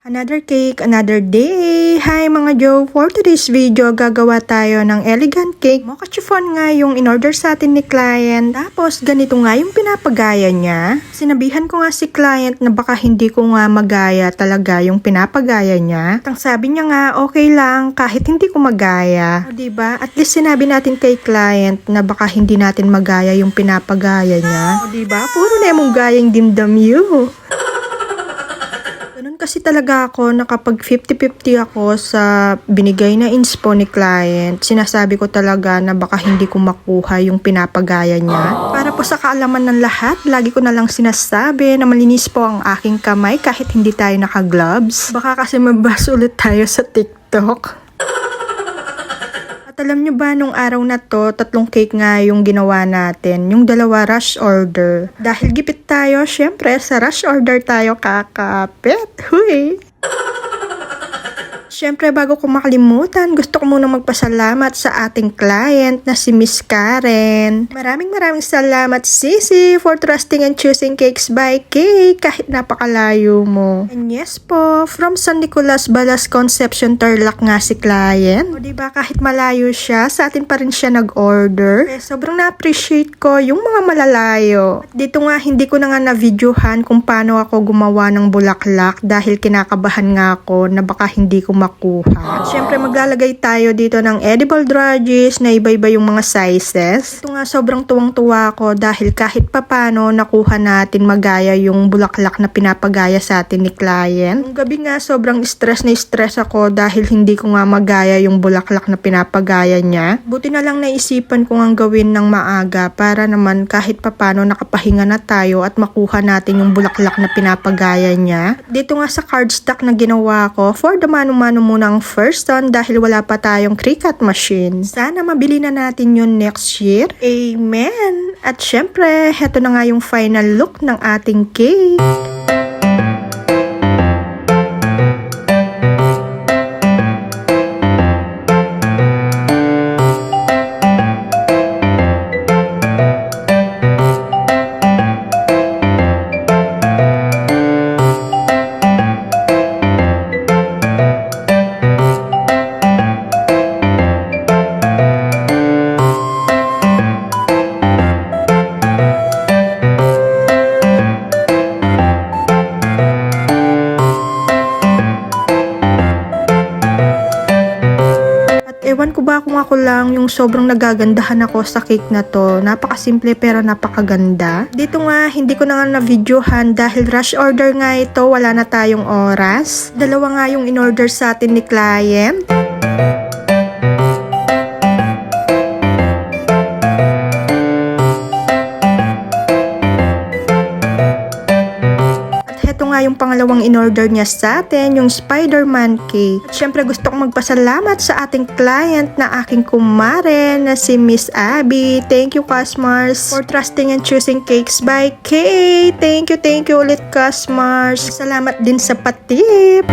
Another cake, another day! Hi mga Joe! For today's video, gagawa tayo ng elegant cake. Mocha chiffon nga yung in-order sa atin ni client. Tapos, ganito nga yung pinapagaya niya. Sinabihan ko nga si client na baka hindi ko nga magaya talaga yung pinapagaya niya. At ang sabi niya nga, okay lang kahit hindi ko magaya. O, diba? At least sinabi natin kay client na baka hindi natin magaya yung pinapagaya niya. O, diba? Puro na mong gayang dimdam you. Ganun kasi talaga ako na kapag 50-50 ako sa binigay na inspo ni client, sinasabi ko talaga na baka hindi ko makuha yung pinapagaya niya. Para po sa kaalaman ng lahat, lagi ko na lang sinasabi na malinis po ang aking kamay kahit hindi tayo naka-gloves. Baka kasi mabas ulit tayo sa TikTok. Alam nyo ba, nung araw na to, 3 cake nga yung ginawa natin. Yung 2 rush order. Dahil gipit tayo, syempre, sa rush order tayo kakapit. Huy! Syempre, bago ko makalimutan, gusto ko muna magpasalamat sa ating client na si Miss Karen. Maraming salamat, Sisi, for trusting and choosing Cakes by Cake kahit napakalayo mo. And yes po, from San Nicolas, Balas, Concepcion, Tarlac nga si client. O diba, kahit malayo siya, sa atin pa rin siya nag-order. Sobrang na-appreciate ko yung mga malalayo. At dito nga, hindi ko na nga na-videohan kung paano ako gumawa ng bulaklak dahil kinakabahan nga ako na baka hindi ko makuha. At syempre maglalagay tayo dito ng edible drudges na iba-iba yung mga sizes. Ito nga sobrang tuwang-tuwa ako dahil kahit papano nakuha natin magaya yung bulaklak na pinapagaya sa atin ni client. Yung gabi nga sobrang stress na stress ako dahil hindi ko nga magaya yung bulaklak na pinapagaya niya. Buti na lang naisipan ko nga gawin ng maaga para naman kahit papano nakapahinga na tayo at makuha natin yung bulaklak na pinapagaya niya. At dito nga sa cardstock na ginawa ko for the mano-mano muna ang first one dahil wala pa tayong Cricut machine. Sana mabili na natin yun next year. Amen! At syempre, heto na nga yung final look ng ating cake. Ewan ko ba kung ako lang yung sobrang nagagandahan ako sa cake na to. Napakasimple pero napakaganda. Dito nga, hindi ko na nga na-videohan dahil rush order nga ito. Wala na tayong oras. 2 nga yung in-order sa atin ni client. Nga yung pangalawang in-order niya sa atin, yung Spider-Man cake. At syempre gusto kong magpasalamat sa ating client na aking kumare na si Miss Abby. Thank you, customers, for trusting and choosing Cakes by Cake. Thank you ulit, customers. Salamat din sa patip.